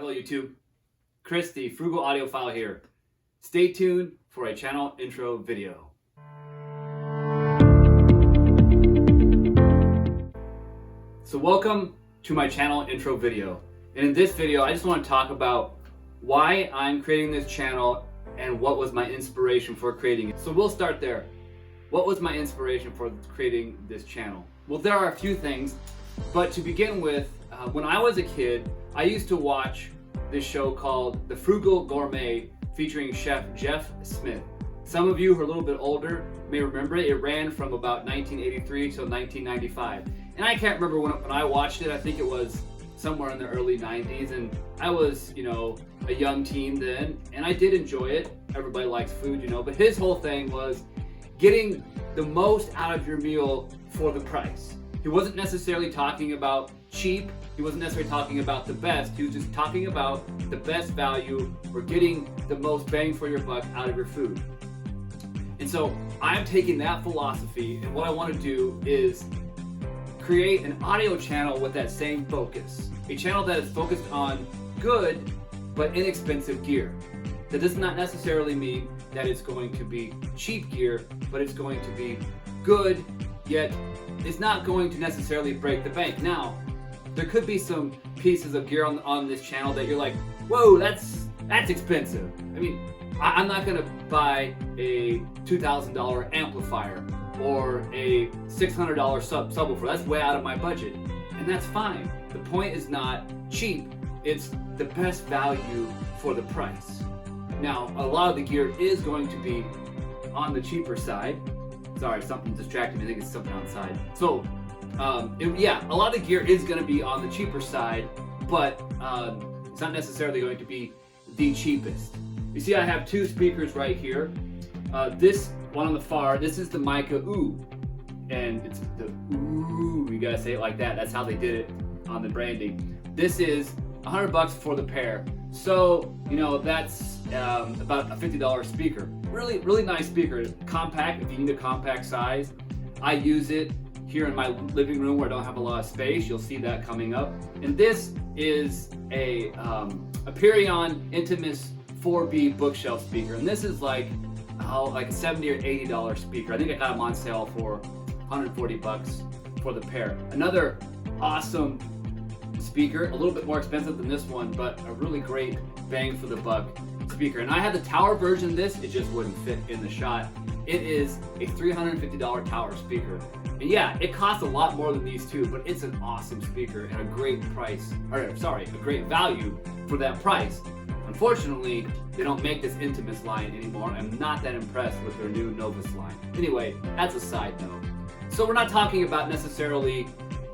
Hello YouTube, Chris the Frugal Audiophile here. Stay tuned for a channel intro video. So welcome to my channel intro video. And in this video, I just want to talk about why I'm creating this channel and what was my inspiration for creating it. So we'll start there. What was my inspiration for creating this channel? Well, there are a few things, but to begin with, when I was a kid, I used to watch this show called The Frugal Gourmet featuring Chef Jeff Smith. Some of you who are a little bit older may remember it. It ran from about 1983 till 1995. And I can't remember when I watched it. I think it was somewhere in the early 90s, and I was, a young teen then, and I did enjoy it. Everybody likes food, but his whole thing was getting the most out of your meal for the price. He wasn't necessarily talking about cheap. He wasn't necessarily talking about the best. He was just talking about the best value or getting the most bang for your buck out of your food. And so I'm taking that philosophy, and what I want to do is create an audio channel with that same focus. A channel that is focused on good but inexpensive gear. That does not necessarily mean that it's going to be cheap gear, but it's going to be good, yet it's not going to necessarily break the bank. Now, there could be some pieces of gear on this channel that you're like, whoa, that's expensive. I mean, I'm not gonna buy a $2,000 amplifier or a $600 subwoofer. That's way out of my budget, and that's fine. The point is not cheap, it's the best value for the price. Now, a lot of the gear is going to be on the cheaper side. Sorry, something distracted me. I think it's something outside. So, a lot of the gear is going to be on the cheaper side, but it's not necessarily going to be the cheapest. You see, I have two speakers right here. This one on the far, this is the Mica Ooh, and it's the Ooh. You gotta say it like that. That's how they did it on the branding. This is $100 for the pair. So, that's about a $50 speaker. Really nice speaker. Compact, if you need a compact size. I use it here in my living room where I don't have a lot of space. You'll see that coming up. And this is a Perion Intimus 4B bookshelf speaker. And this is like a $70 or $80 speaker. I think I got them on sale for $140 for the pair. Another awesome speaker, a little bit more expensive than this one, but a really great bang for the buck speaker. And I had the tower version of this, it just wouldn't fit in the shot. It is a $350 tower speaker. And yeah, it costs a lot more than these two, but it's an awesome speaker and a great great value for that price. Unfortunately, they don't make this Intimus line anymore. I'm not that impressed with their new Novus line. Anyway, that's a side note. So we're not talking about necessarily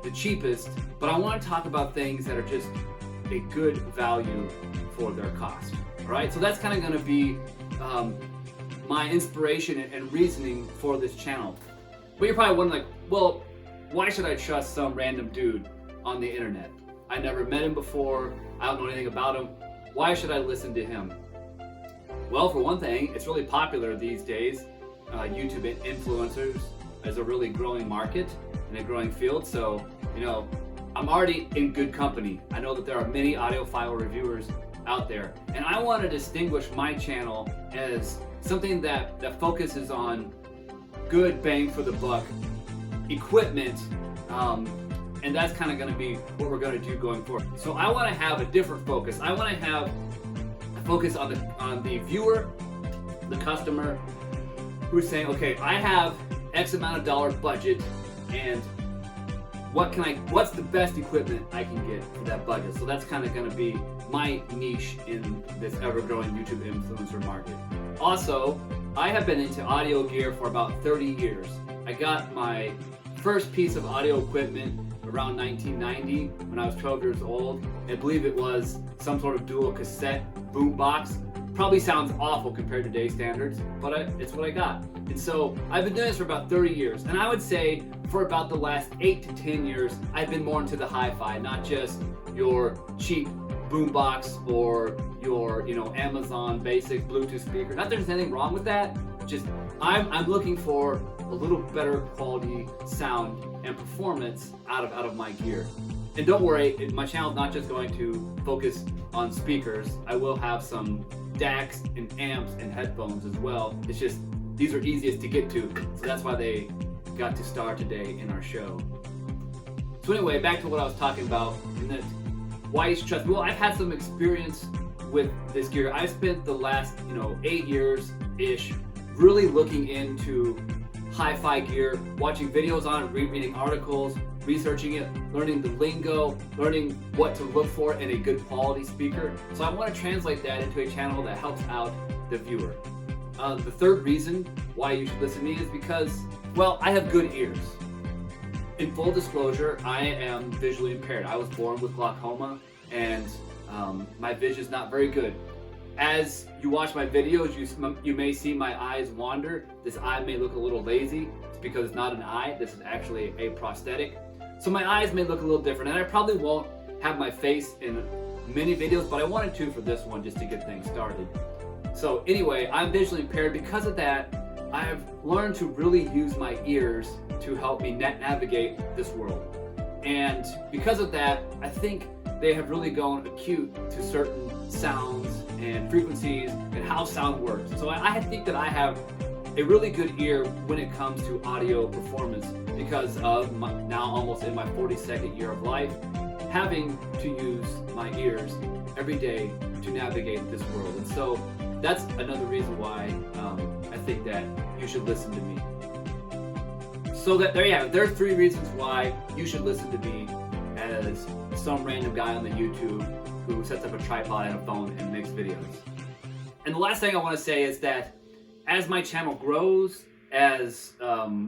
the cheapest, but I want to talk about things that are just a good value for their cost. All right, so that's kind of going to be my inspiration and reasoning for this channel. But you're probably wondering, well, why should I trust some random dude on the internet? I never met him before. I don't know anything about him. Why should I listen to him? Well, for one thing, it's really popular these days. YouTube influencers is a really growing market and a growing field. So, I'm already in good company. I know that there are many audiophile reviewers out there, and I want to distinguish my channel as something that focuses on good bang for the buck equipment, and that's kind of going to be what we're going to do going forward. So I want to have a different focus. I want to have a focus on the viewer, the customer, who's saying, okay, I have X amount of dollars budget, and what's the best equipment I can get for that budget? So that's kind of going to be my niche in this ever-growing YouTube influencer market. Also, I have been into audio gear for about 30 years. I got my first piece of audio equipment around 1990 when I was 12 years old. I believe it was some sort of dual cassette boombox. Probably sounds awful compared to today's standards, but it's what I got. And so I've been doing this for about 30 years, and I would say for about the last 8 to 10 years, I've been more into the hi-fi, not just your cheap boombox or your Amazon basic Bluetooth speaker. Not that there's anything wrong with that, just I'm looking for a little better quality sound and performance out of my gear. And don't worry, my channel is not just going to focus on speakers. I will have some DACs and amps and headphones as well. It's just, these are easiest to get to, so that's why they got to star today in our show. So anyway, back to what I was talking about, and then why you should trust me. Well, I've had some experience with this gear. I've spent the last 8 years-ish really looking into hi-fi gear, watching videos on it, reading articles, researching it, learning the lingo, learning what to look for in a good quality speaker. So I want to translate that into a channel that helps out the viewer. The third reason why you should listen to me is because, well, I have good ears. In full disclosure, I am visually impaired. I was born with glaucoma, and my vision is not very good. As you watch my videos, you may see my eyes wander. This eye may look a little lazy. It's because it's not an eye. This is actually a prosthetic. So my eyes may look a little different, and I probably won't have my face in many videos, but I wanted to for this one just to get things started. So anyway, I'm visually impaired. Because of that, I've learned to really use my ears to help me navigate this world. And because of that, I think they have really gone acute to certain sounds and frequencies and how sound works. So I think that I have a really good ear when it comes to audio performance because of now almost in my 42nd year of life, having to use my ears every day to navigate this world. And so that's another reason why I think that you should listen to me. So there you have it. There are 3 reasons why you should listen to me as some random guy on the YouTube who sets up a tripod and a phone and makes videos. And the last thing I want to say is that as my channel grows, as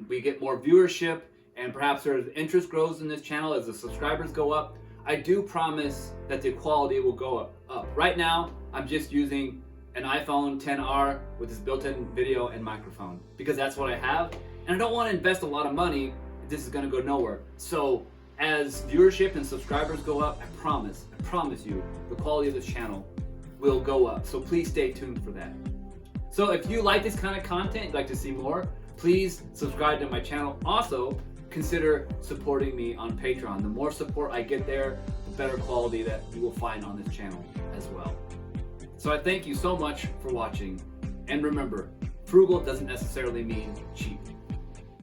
we get more viewership, and perhaps there's interest grows in this channel as the subscribers go up, I do promise that the quality will go up. Right now, I'm just using an iPhone XR with this built-in video and microphone because that's what I have, and I don't want to invest a lot of money if this is going to go nowhere. So as viewership and subscribers go up, I promise you, the quality of this channel will go up. So please stay tuned for that. So if you like this kind of content, you'd like to see more, please subscribe to my channel. Also, consider supporting me on Patreon. The more support I get there, the better quality that you will find on this channel as well. So I thank you so much for watching. And remember, frugal doesn't necessarily mean cheap.